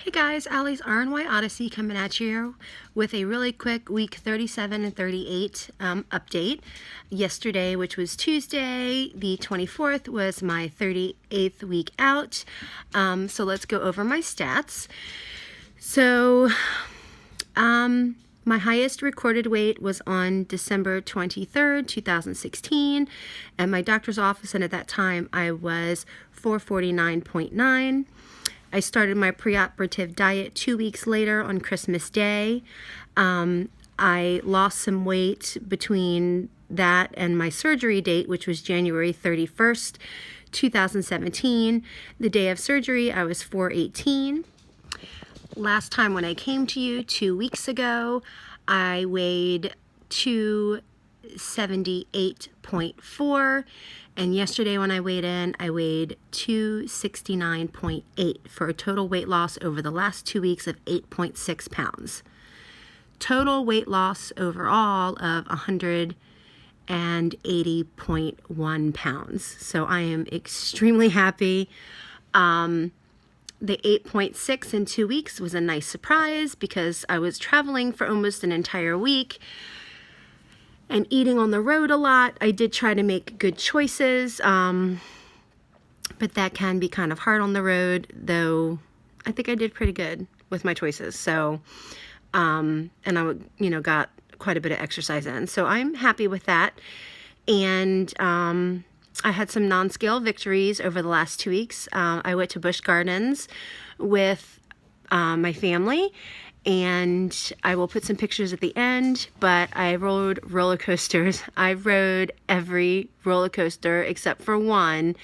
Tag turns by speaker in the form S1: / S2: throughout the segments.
S1: Hey guys, Allie's RNY Odyssey coming at you with a really quick week 37 and 38 update. Yesterday, which was Tuesday, the 24th, was my 38th week out. So let's go over my stats. So, my highest recorded weight was on December 23rd, 2016, at my doctor's office, and at that time I was 449.9. I started my preoperative diet 2 weeks later on Christmas Day. I lost some weight between that and my surgery date, which was January 31st, 2017. The day of surgery, I was 418. Last time when I came to you 2 weeks ago, I weighed 278.4, and yesterday when I weighed in, I weighed 269.8 for a total weight loss over the last 2 weeks of 8.6 pounds. Total weight loss overall of 180.1 pounds. So I am extremely happy. The 8.6 in 2 weeks was a nice surprise because I was traveling for almost an entire week and eating on the road a lot. I did try to make good choices, but that can be kind of hard on the road, though I think I did pretty good with my choices. So, and I got quite a bit of exercise in. So I'm happy with that. And I had some non-scale victories over the last 2 weeks. I went to Busch Gardens with my family, and I will put some pictures at the end, but I rode roller coasters. I rode every roller coaster except for one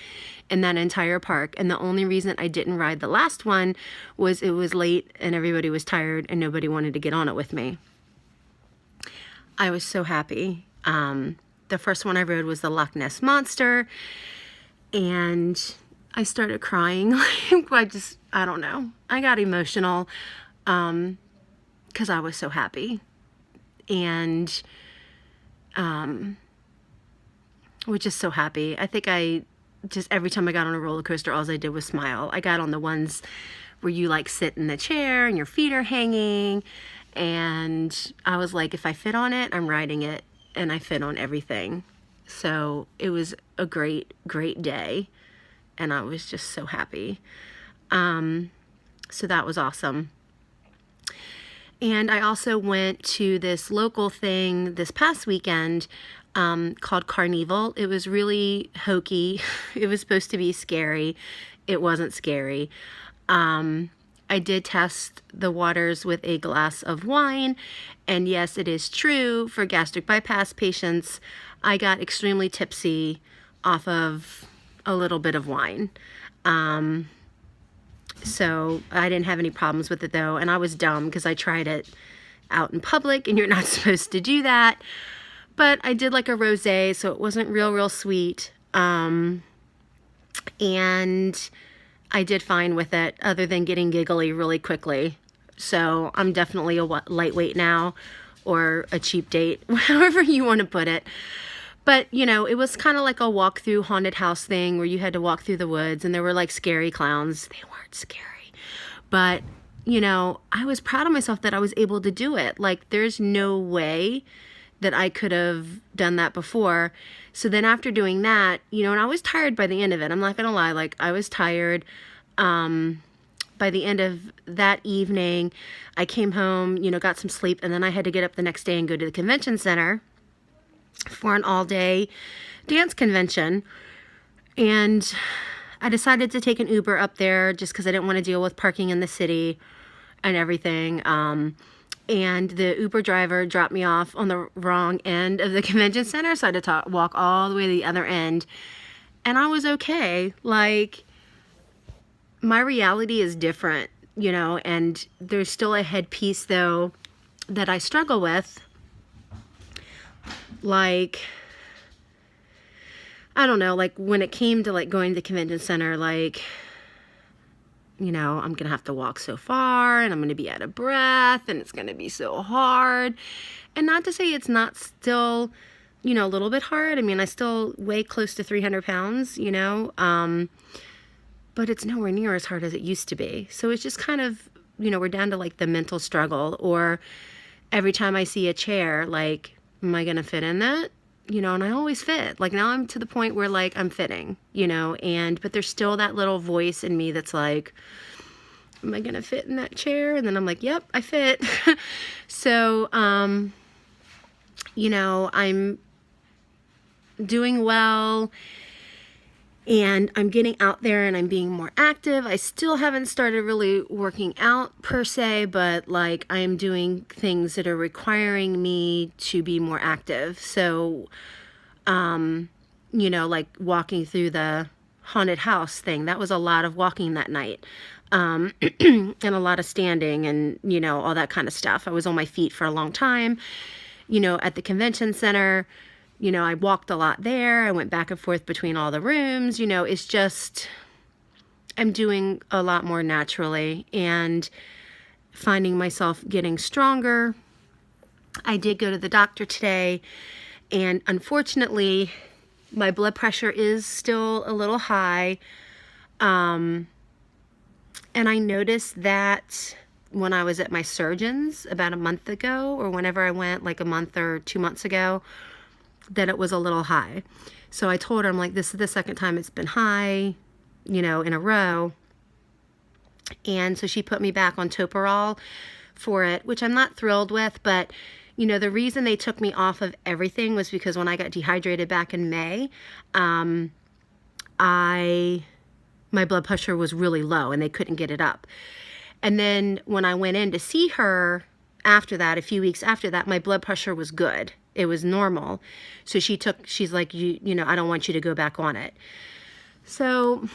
S1: in that entire park, and the only reason I didn't ride the last one was it was late and everybody was tired and nobody wanted to get on it with me. I was so happy. The first one I rode was the Loch Ness Monster, and I started crying. I don't know. I got emotional because I was so happy, and was just so happy. I think every time I got on a roller coaster, all I did was smile. I got on the ones where you like sit in the chair and your feet are hanging, and I was like, if I fit on it, I'm riding it. And I fit on everything. So it was a great, great day. And I was just so happy. So that was awesome. And I also went to this local thing this past weekend called Carnival. It was really hokey. It was supposed to be scary. It wasn't scary. I did test the waters with a glass of wine, and yes, it is true, for gastric bypass patients, I got extremely tipsy off of a little bit of wine. So I didn't have any problems with it though, and I was dumb because I tried it out in public, and you're not supposed to do that. But I did like a rosé, so it wasn't real sweet. And I did fine with it, other than getting giggly really quickly. So I'm definitely a lightweight now, or a cheap date, however you want to put it. But, it was kind of like a walk through haunted house thing where you had to walk through the woods, and there were like scary clowns. They weren't scary. But, I was proud of myself that I was able to do it. Like, there's no way that I could have done that before. So then after doing that, and I was tired by the end of it. I'm not going to lie. Like, I was tired. By the end of that evening, I came home, got some sleep, and then I had to get up the next day and go to the convention center for an all-day dance convention. And I decided to take an Uber up there just because I didn't want to deal with parking in the city and everything. And the Uber driver dropped me off on the wrong end of the convention center, so I had to walk all the way to the other end. And I was okay. Like, my reality is different, and there's still a headpiece, though, that I struggle with. Like, I don't know, like, when it came to, like, going to the convention center, like, I'm going to have to walk so far, and I'm going to be out of breath, and it's going to be so hard. And not to say it's not still, a little bit hard. I mean, I still weigh close to 300 pounds, but it's nowhere near as hard as it used to be. So it's just kind of we're down to like the mental struggle, or every time I see a chair, like, am I going to fit in that? And I always fit. Like, now I'm to the point where, like, I'm fitting, but there's still that little voice in me that's like, am I going to fit in that chair? And then I'm like, yep, I fit. So, I'm doing well, and I'm getting out there and I'm being more active. I still haven't started really working out per se, but like I am doing things that are requiring me to be more active. So, like walking through the haunted house thing, that was a lot of walking that night. And a lot of standing and, all that kind of stuff. I was on my feet for a long time, at the convention center. I walked a lot there. I went back and forth between all the rooms. It's just, I'm doing a lot more naturally and finding myself getting stronger. I did go to the doctor today, and unfortunately, my blood pressure is still a little high. And I noticed that when I was at my surgeon's about a month ago, or whenever I went, like a month or 2 months ago, that it was a little high. So I told her, I'm like, this is the second time it's been high, in a row. And so she put me back on Toprol for it, which I'm not thrilled with. But, the reason they took me off of everything was because when I got dehydrated back in May, my blood pressure was really low and they couldn't get it up. And then when I went in to see her after that, a few weeks after that, my blood pressure was good. It was normal. So she's like, I don't want you to go back on it. So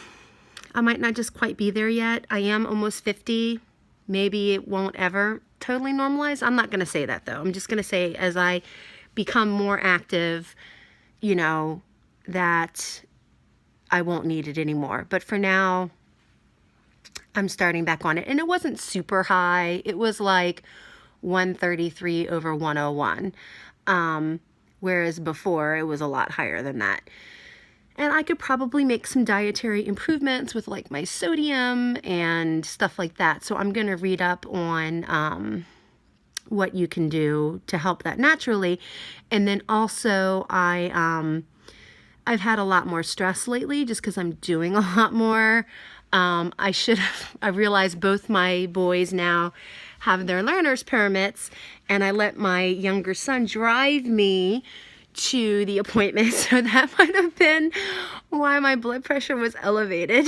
S1: I might not just quite be there yet. I am almost 50. Maybe it won't ever totally normalize. I'm not going to say that though. I'm just going to say as I become more active, that I won't need it anymore. But for now, I'm starting back on it. And it wasn't super high. It was like 133 over 101. Whereas before it was a lot higher than that. And I could probably make some dietary improvements with like my sodium and stuff like that. So I'm going to read up on, what you can do to help that naturally. And then also I've had a lot more stress lately just because I'm doing a lot more. I realized both my boys now have their learner's permits, and I let my younger son drive me to the appointment. So that might have been why my blood pressure was elevated.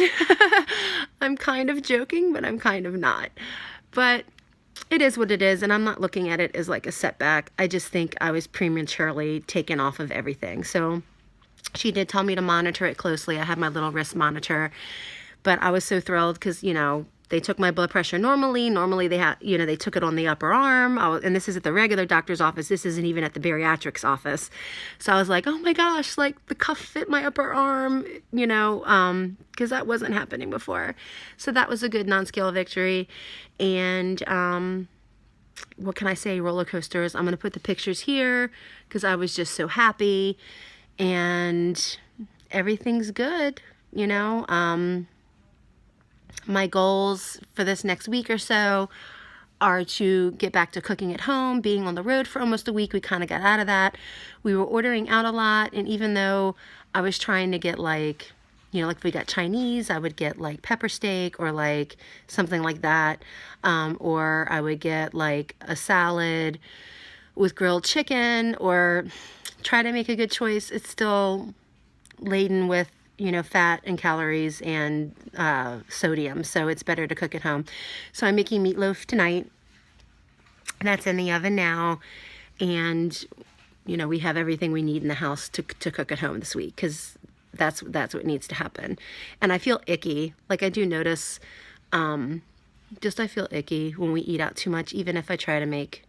S1: I'm kind of joking, but I'm kind of not. But it is what it is, and I'm not looking at it as like a setback. I just think I was prematurely taken off of everything. So she did tell me to monitor it closely. I have my little wrist monitor, but I was so thrilled because, they took my blood pressure normally. Normally they had, they took it on the upper arm. And this is at the regular doctor's office. This isn't even at the bariatrics office. So I was like, oh my gosh, like the cuff fit my upper arm, because that wasn't happening before. So that was a good non-scale victory. And what can I say? Roller coasters. I'm going to put the pictures here because I was just so happy. And everything's good, My goals for this next week or so are to get back to cooking at home. Being on the road for almost a week, we kind of got out of that. We were ordering out a lot, and even though I was trying to get like if we got Chinese, I would get like pepper steak or like something like that, or I would get like a salad with grilled chicken, or try to make a good choice. It's still laden with fat and calories and sodium, so it's better to cook at home. So I'm making meatloaf tonight. That's in the oven now, and we have everything we need in the house to cook at home this week, because that's what needs to happen. And I feel icky. Like I do notice, I feel icky when we eat out too much. Even if I try to make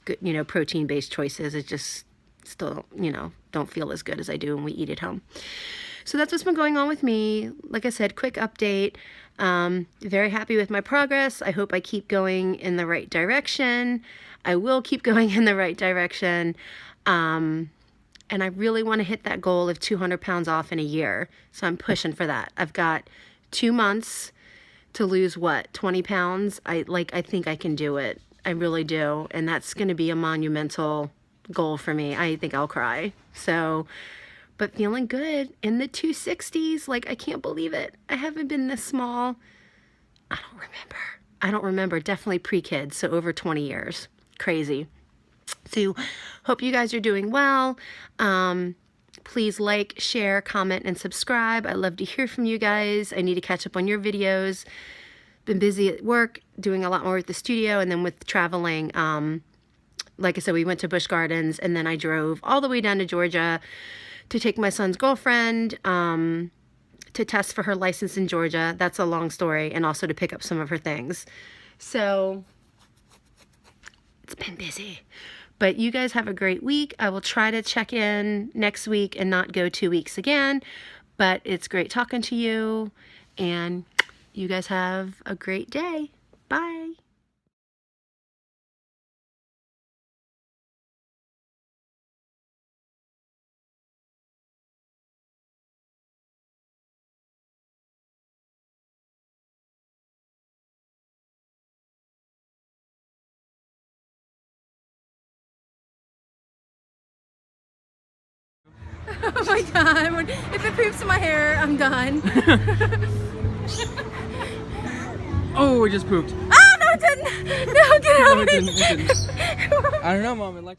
S1: good, protein-based choices, it just still, don't feel as good as I do when we eat at home. So that's what's been going on with me. Like I said, quick update. Very happy with my progress. I hope I keep going in the right direction. I will keep going in the right direction. And I really want to hit that goal of 200 pounds off in a year. So I'm pushing for that. I've got 2 months to lose what, 20 pounds. I think I can do it. I really do. And that's going to be a monumental goal for me. I think I'll cry. So, but feeling good in the 260s. Like, I can't believe it. I haven't been this small. I don't remember. Definitely pre-kids. So over 20 years. Crazy. So hope you guys are doing well. Please like, share, comment, and subscribe. I love to hear from you guys. I need to catch up on your videos. Been busy at work, doing a lot more with the studio, and then with traveling. Like I said, we went to Busch Gardens, and then I drove all the way down to Georgia to take my son's girlfriend to test for her license in Georgia. That's a long story, and also to pick up some of her things. So it's been busy. But you guys have a great week. I will try to check in next week and not go 2 weeks again. But it's great talking to you. And you guys have a great day. Bye.
S2: Oh my god, if it poops in my hair, I'm done.
S3: Oh, it just pooped.
S2: Oh, no, it didn't. No, get out of
S3: No, it didn't. I don't know, Mom.